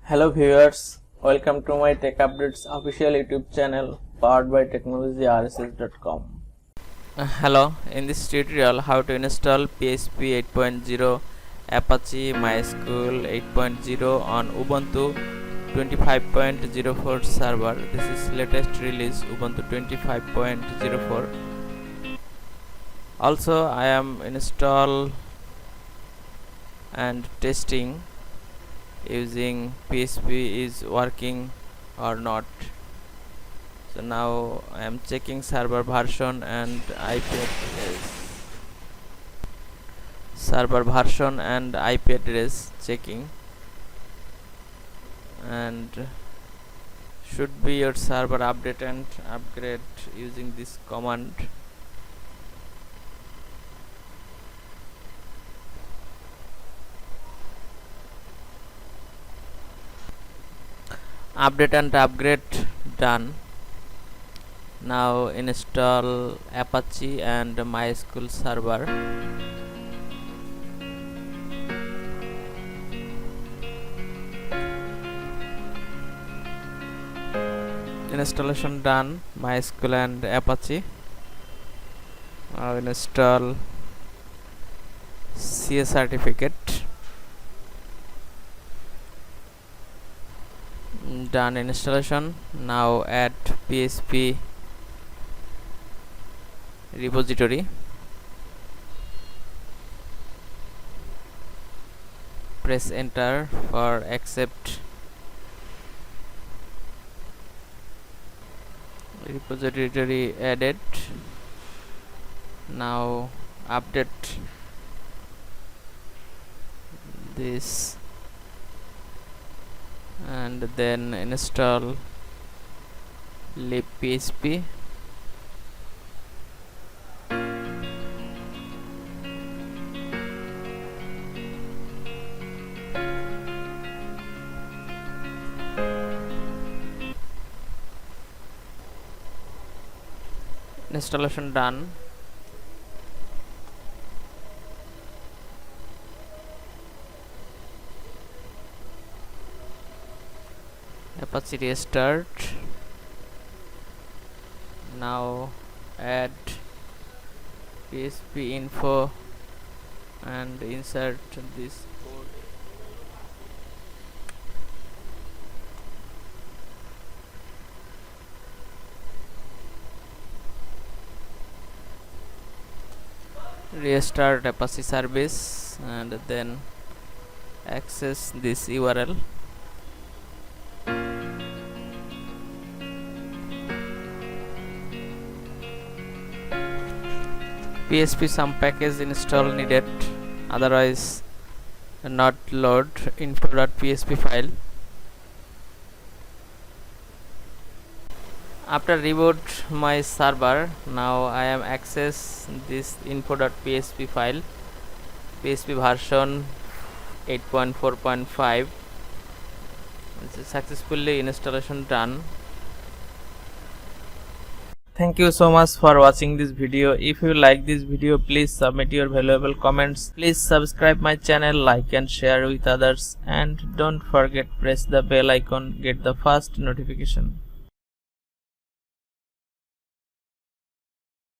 Hello viewers, welcome to my Tech Updates official YouTube channel powered by technologyrss.com. Hello, in this tutorial how to install PHP 8.0 Apache Mysql 8.0 on Ubuntu 25.04 server. This is latest release Ubuntu 25.04. Also I am install and testing using PHP is working or not. So now I am checking server version and IP address checking, and should be your server update and upgrade using this command. Update and upgrade done. Now install Apache and Mysql server. Installation done, Mysql and Apache. Now install CS certificate. Done installation. Now add PHP repository. Press enter for accept. Repository added. Now update this and then install libphp. Installation done. Apache restart. Now add PHP info and insert this code. Restart Apache service and then access this URL. PHP some package install needed, otherwise not load info.php file. After reboot my server, now I am access this info.php file, PHP version 8.4.5. Successfully installation done. Thank you so much for watching this video. If you like this video, please submit your valuable comments. Please subscribe my channel, like and share with others, and don't forget press the bell icon, get the first notification.